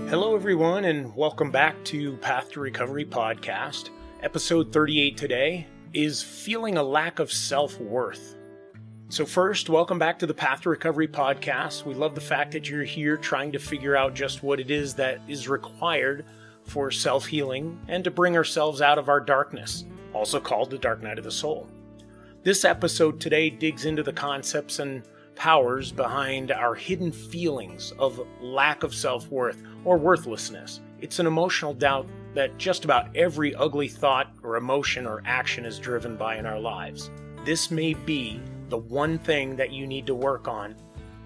Hello, everyone, and welcome back to Path to Recovery podcast. Episode 38 today is feeling a lack of self-worth. So first, welcome back to the Path to Recovery podcast. We love the fact that you're here trying to figure out just what it is that is required for self-healing and to bring ourselves out of our darkness, also called the dark night of the soul. This episode today digs into the concepts and powers behind our hidden feelings of lack of self-worth or worthlessness. It's an emotional doubt that just about every ugly thought or emotion or action is driven by in our lives. This may be the one thing that you need to work on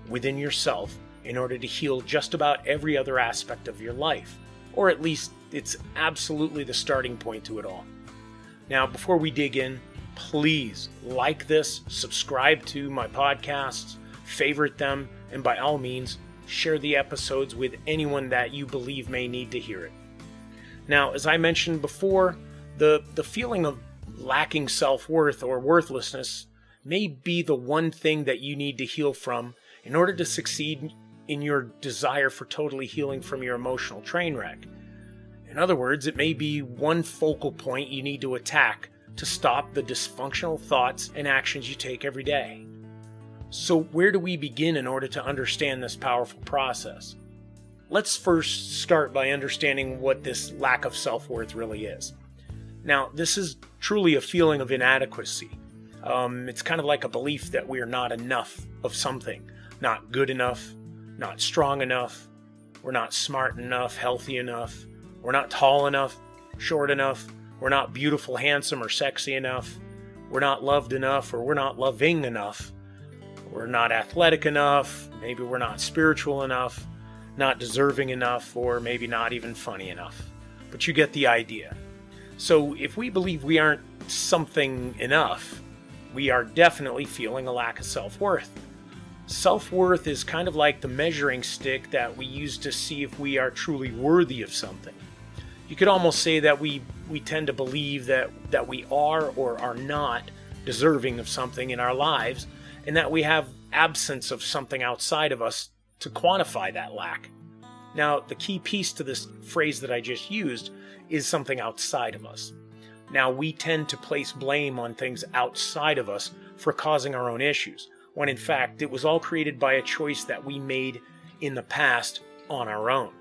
within yourself in order to heal just about every other aspect of your life. Or at least it's absolutely the starting point to it all. Now, before we dig in, please like this, subscribe to my podcasts, favorite them, and by all means, share the episodes with anyone that you believe may need to hear it. Now, as I mentioned before, the feeling of lacking self-worth or worthlessness may be the one thing that you need to heal from in order to succeed in your desire for totally healing from your emotional train wreck. In other words, it may be one focal point you need to attack to stop the dysfunctional thoughts and actions you take every day. So where do we begin in order to understand this powerful process? Let's first start by understanding what this lack of self-worth really is. Now, this is truly a feeling of inadequacy. It's kind of like a belief that we are not enough of something. Not good enough, not strong enough, we're not smart enough, healthy enough, we're not tall enough, short enough, we're not beautiful, handsome, or sexy enough, we're not loved enough, or we're not loving enough, we're not athletic enough, maybe we're not spiritual enough, not deserving enough, or maybe not even funny enough. But you get the idea. So if we believe we aren't something enough, we are definitely feeling a lack of self-worth. Self-worth is kind of like the measuring stick that we use to see if we are truly worthy of something. You could almost say that we tend to believe that we are or are not deserving of something in our lives, and that we have absence of something outside of us to quantify that lack. Now, the key piece to this phrase that I just used is something outside of us. Now, we tend to place blame on things outside of us for causing our own issues, when in fact it was all created by a choice that we made in the past on our own.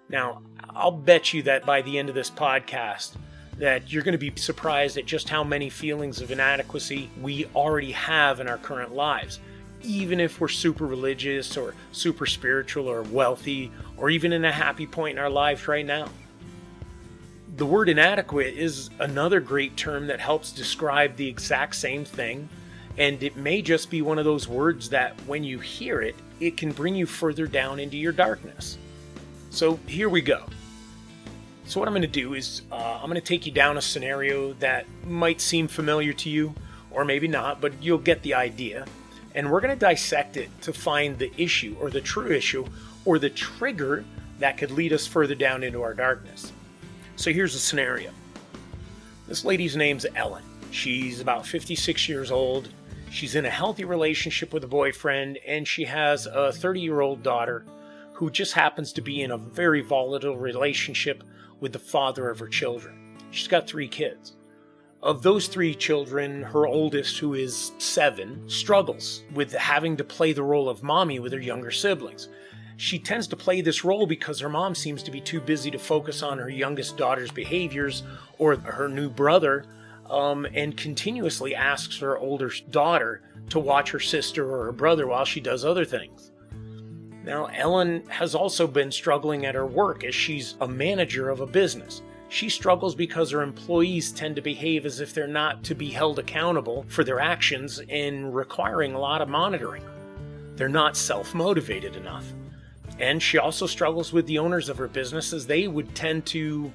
Now, I'll bet you that by the end of this podcast, that you're going to be surprised at just how many feelings of inadequacy we already have in our current lives, even if we're super religious or super spiritual or wealthy or even in a happy point in our lives right now. The word inadequate is another great term that helps describe the exact same thing, and it may just be one of those words that when you hear it, it can bring you further down into your darkness. So here we go. So what I'm going to do is I'm going to take you down a scenario that might seem familiar to you, or maybe not, but you'll get the idea. And we're going to dissect it to find the issue, or the true issue, or the trigger that could lead us further down into our darkness. So here's the scenario. This lady's name's Ellen. She's about 56 years old. She's in a healthy relationship with a boyfriend, and she has a 30-year-old daughter who just happens to be in a very volatile relationship with the father of her children. She's got 3 kids. Of those 3 children, her oldest, who is 7, struggles with having to play the role of mommy with her younger siblings. She tends to play this role because her mom seems to be too busy to focus on her youngest daughter's behaviors or her new brother, and continuously asks her older daughter to watch her sister or her brother while she does other things. Now, Ellen has also been struggling at her work as she's a manager of a business. She struggles because her employees tend to behave as if they're not to be held accountable for their actions and requiring a lot of monitoring. They're not self-motivated enough. And she also struggles with the owners of her business, as they would tend to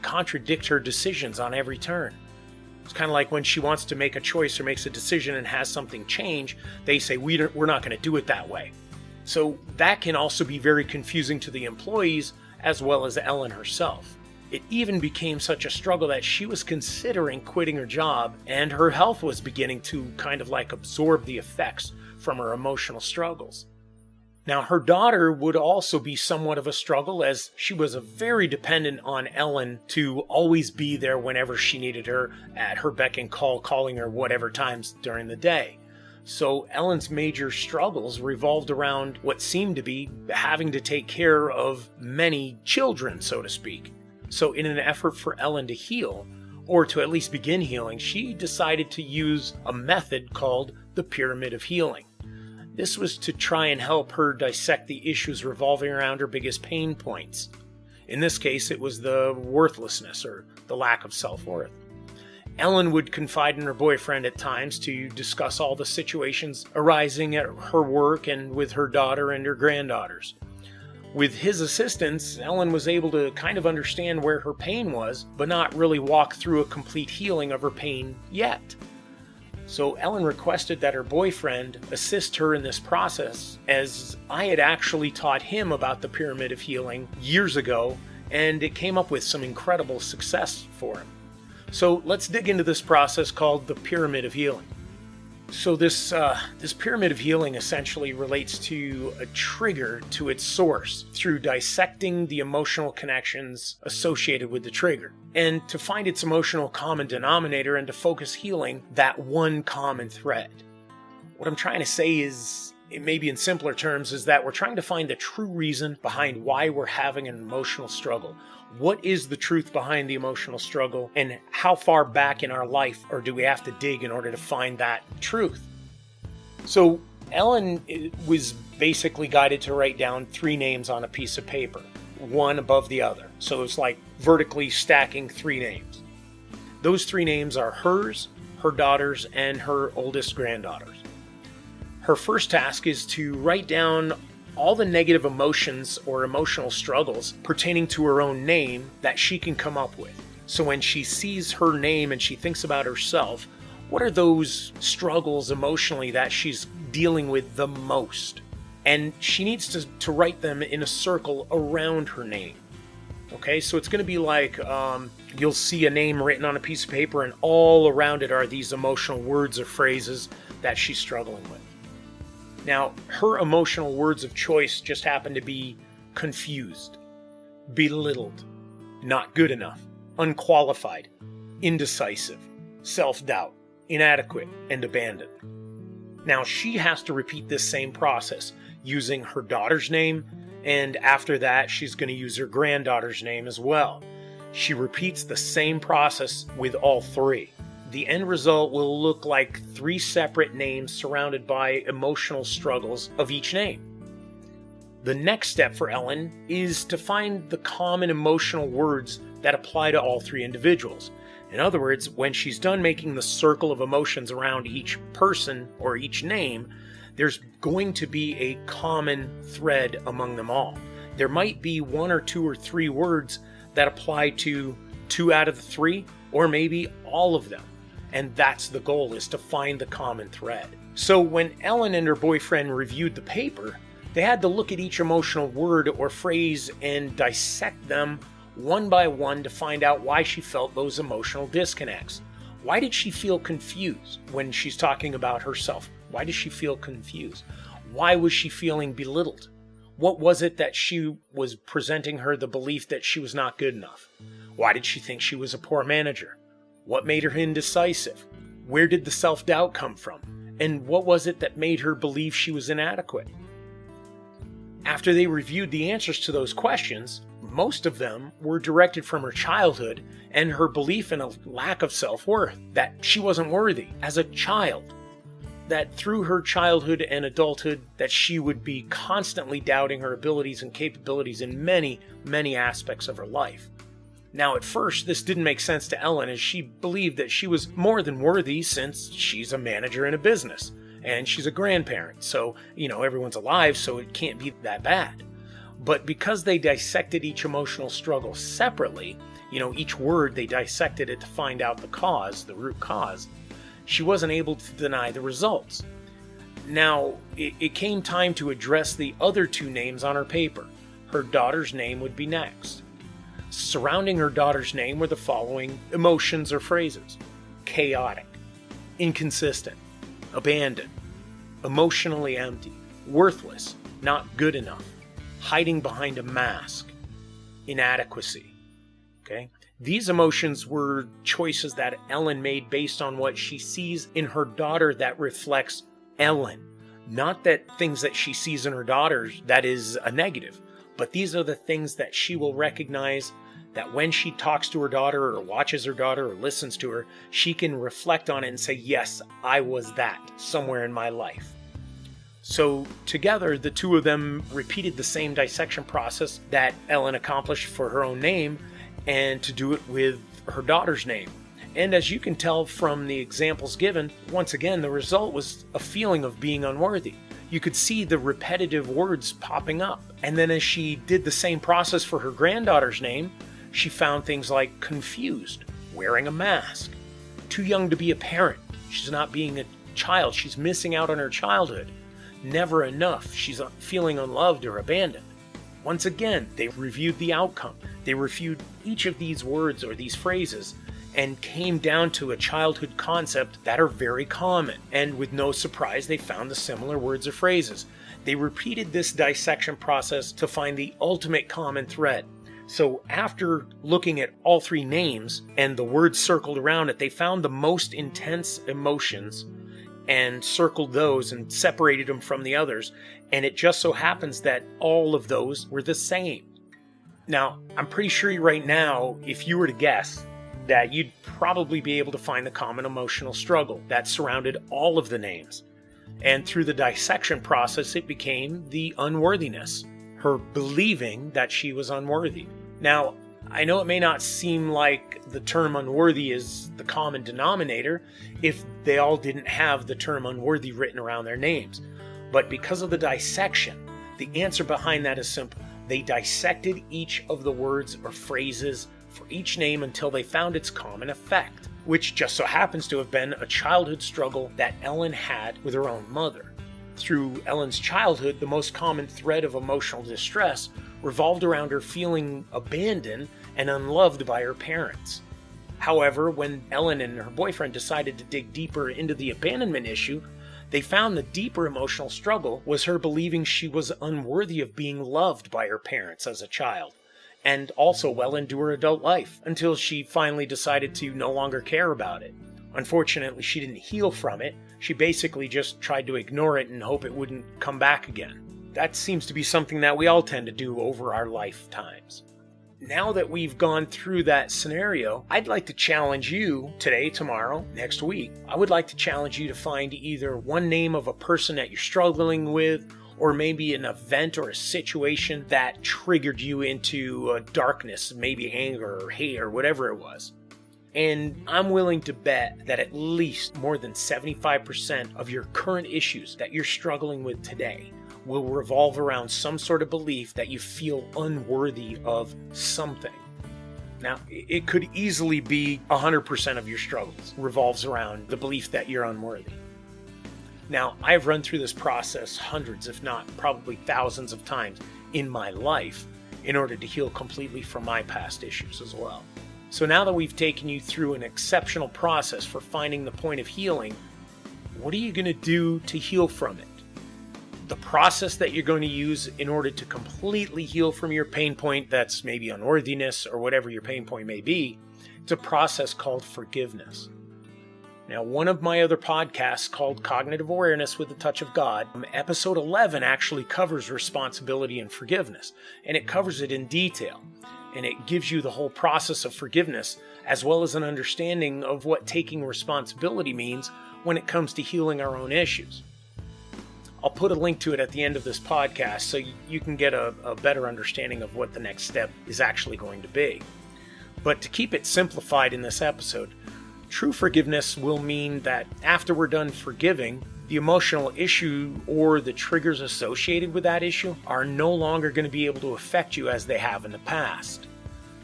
contradict her decisions on every turn. It's kind of like when she wants to make a choice or makes a decision and has something change, they say, we're not going to do it that way. So that can also be very confusing to the employees as well as Ellen herself. It even became such a struggle that she was considering quitting her job, and her health was beginning to kind of like absorb the effects from her emotional struggles. Now, her daughter would also be somewhat of a struggle, as she was very dependent on Ellen to always be there whenever she needed her, at her beck and call, calling her whatever times during the day. So Ellen's major struggles revolved around what seemed to be having to take care of many children, so to speak. So in an effort for Ellen to heal, or to at least begin healing, she decided to use a method called the Pyramid of Healing. This was to try and help her dissect the issues revolving around her biggest pain points. In this case, it was the worthlessness, or the lack of self-worth. Ellen would confide in her boyfriend at times to discuss all the situations arising at her work and with her daughter and her granddaughters. With his assistance, Ellen was able to kind of understand where her pain was, but not really walk through a complete healing of her pain yet. So Ellen requested that her boyfriend assist her in this process, as I had actually taught him about the Pyramid of Healing years ago, and it came up with some incredible success for him. So let's dig into this process called the Pyramid of Healing. So this Pyramid of Healing essentially relates to a trigger to its source through dissecting the emotional connections associated with the trigger, and to find its emotional common denominator and to focus healing that one common thread. What I'm trying to say is, it may be in simpler terms, is that we're trying to find the true reason behind why we're having an emotional struggle. What is the truth behind the emotional struggle, and how far back in our life or do we have to dig in order to find that truth? So Ellen was basically guided to write down 3 names on a piece of paper, one above the other. So it's like vertically stacking 3 names. Those 3 names are hers, her daughter's, and her oldest granddaughter's. Her first task is to write down all the negative emotions or emotional struggles pertaining to her own name that she can come up with. So when she sees her name and she thinks about herself, what are those struggles emotionally that she's dealing with the most? And she needs to write them in a circle around her name. Okay, so it's going to be like you'll see a name written on a piece of paper, and all around it are these emotional words or phrases that she's struggling with. Now, her emotional words of choice just happen to be confused, belittled, not good enough, unqualified, indecisive, self-doubt, inadequate, and abandoned. Now, she has to repeat this same process using her daughter's name, and after that, she's going to use her granddaughter's name as well. She repeats the same process with all 3. The end result will look like 3 separate names surrounded by emotional struggles of each name. The next step for Ellen is to find the common emotional words that apply to all 3 individuals. In other words, when she's done making the circle of emotions around each person or each name, there's going to be a common thread among them all. There might be 1 or 2 or 3 words that apply to 2 out of the 3, or maybe all of them. And that's the goal, is to find the common thread. So when Ellen and her boyfriend reviewed the paper, they had to look at each emotional word or phrase and dissect them one by one to find out why she felt those emotional disconnects. Why did she feel confused when she's talking about herself? Why did she feel confused? Why was she feeling belittled? What was it that she was presenting her the belief that she was not good enough? Why did she think she was a poor manager? What made her indecisive? Where did the self-doubt come from? And what was it that made her believe she was inadequate? After they reviewed the answers to those questions, most of them were directed from her childhood and her belief in a lack of self-worth, that she wasn't worthy as a child, that through her childhood and adulthood that she would be constantly doubting her abilities and capabilities in many, many aspects of her life. Now, at first, this didn't make sense to Ellen, as she believed that she was more than worthy since she's a manager in a business, and she's a grandparent, so, everyone's alive, so it can't be that bad. But because they dissected each emotional struggle separately, each word, they dissected it to find out the cause, the root cause, she wasn't able to deny the results. Now, it came time to address the other 2 names on her paper. Her daughter's name would be next. surrounding her daughter's name were the following emotions or phrases: chaotic, inconsistent, abandoned, emotionally empty, worthless, not good enough, hiding behind a mask, inadequacy. Okay? These emotions were choices that Ellen made based on what she sees in her daughter that reflects Ellen. Not that things that she sees in her daughter that is a negative, but these are the things that she will recognize, that when she talks to her daughter or watches her daughter or listens to her, she can reflect on it and say, yes, I was that somewhere in my life. So together, the two of them repeated the same dissection process that Ellen accomplished for her own name, and to do it with her daughter's name. And as you can tell from the examples given, once again, the result was a feeling of being unworthy. You could see the repetitive words popping up. And then as she did the same process for her granddaughter's name, she found things like confused, wearing a mask, too young to be a parent, she's not being a child, she's missing out on her childhood, never enough, she's feeling unloved or abandoned. Once again, they reviewed the outcome. They reviewed each of these words or these phrases and came down to a childhood concept that are very common. And with no surprise, they found the similar words or phrases. They repeated this dissection process to find the ultimate common thread. So after looking at all three names and the words circled around it, they found the most intense emotions and circled those and separated them from the others. And it just so happens that all of those were the same. Now, I'm pretty sure right now, if you were to guess, that you'd probably be able to find the common emotional struggle that surrounded all of the names. And through the dissection process, it became the unworthiness, her believing that she was unworthy. Now, I know it may not seem like the term unworthy is the common denominator if they all didn't have the term unworthy written around their names. But because of the dissection, the answer behind that is simple. They dissected each of the words or phrases for each name until they found its common effect, which just so happens to have been a childhood struggle that Ellen had with her own mother. Through Ellen's childhood, the most common thread of emotional distress revolved around her feeling abandoned and unloved by her parents. However, when Ellen and her boyfriend decided to dig deeper into the abandonment issue, they found the deeper emotional struggle was her believing she was unworthy of being loved by her parents as a child, and also well into her adult life, until she finally decided to no longer care about it. Unfortunately, she didn't heal from it. She basically just tried to ignore it and hope it wouldn't come back again. That seems to be something that we all tend to do over our lifetimes. Now that we've gone through that scenario, I'd like to challenge you today, tomorrow, next week. I would like to challenge you to find either one name of a person that you're struggling with, or maybe an event or a situation that triggered you into darkness, maybe anger or hate or whatever it was. And I'm willing to bet that at least more than 75% of your current issues that you're struggling with today will revolve around some sort of belief that you feel unworthy of something. Now, it could easily be 100% of your struggles revolves around the belief that you're unworthy. Now, I've run through this process hundreds, if not probably thousands of times in my life in order to heal completely from my past issues as well. So now that we've taken you through an exceptional process for finding the point of healing, what are you going to do to heal from it? The process that you're going to use in order to completely heal from your pain point, that's maybe unworthiness or whatever your pain point may be, it's a process called forgiveness. Now, one of my other podcasts called Cognitive Awareness with a Touch of God, episode 11 actually covers responsibility and forgiveness, and it covers it in detail. And it gives you the whole process of forgiveness, as well as an understanding of what taking responsibility means when it comes to healing our own issues. I'll put a link to it at the end of this podcast so you can get a better understanding of what the next step is actually going to be. But to keep it simplified in this episode, true forgiveness will mean that after we're done forgiving, the emotional issue or the triggers associated with that issue are no longer going to be able to affect you as they have in the past.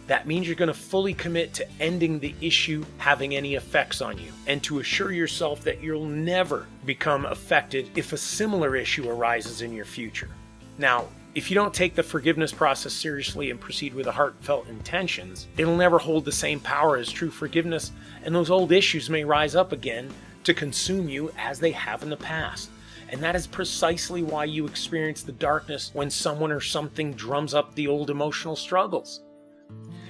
That means you're going to fully commit to ending the issue having any effects on you, and to assure yourself that you'll never become affected if a similar issue arises in your future. Now, If you don't take the forgiveness process seriously and proceed with heartfelt intentions, it'll never hold the same power as true forgiveness, and those old issues may rise up again to consume you as they have in the past. And that is precisely why you experience the darkness when someone or something drums up the old emotional struggles.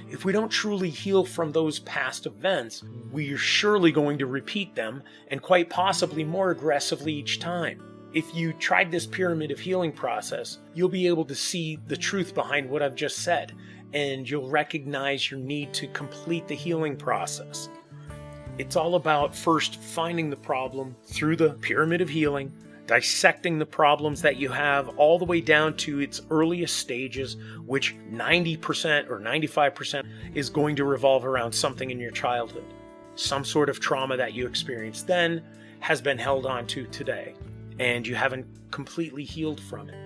If we don't truly heal from those past events, we're surely going to repeat them, and quite possibly more aggressively each time. If you tried this pyramid of healing process, you'll be able to see the truth behind what I've just said, and you'll recognize your need to complete the healing process. It's all about first finding the problem through the pyramid of healing, dissecting the problems that you have all the way down to its earliest stages, which 90% or 95% is going to revolve around something in your childhood. Some sort of trauma that you experienced then has been held on to today, and you haven't completely healed from it.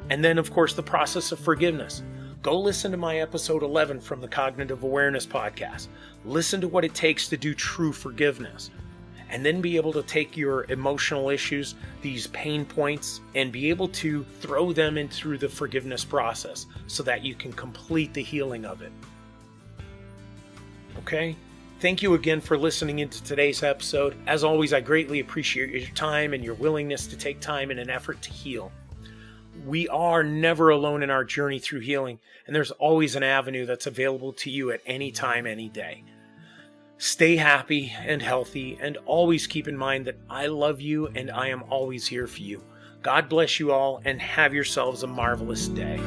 And then, of course, the process of forgiveness. Go listen to my episode 11 from the Cognitive Awareness podcast. Listen to what it takes to do true forgiveness. And then be able to take your emotional issues, these pain points, and be able to throw them in through the forgiveness process so that you can complete the healing of it. Okay? Thank you again for listening into today's episode. As always, I greatly appreciate your time and your willingness to take time in an effort to heal. We are never alone in our journey through healing, and there's always an avenue that's available to you at any time, any day. Stay happy and healthy, and always keep in mind that I love you and I am always here for you. God bless you all, and have yourselves a marvelous day.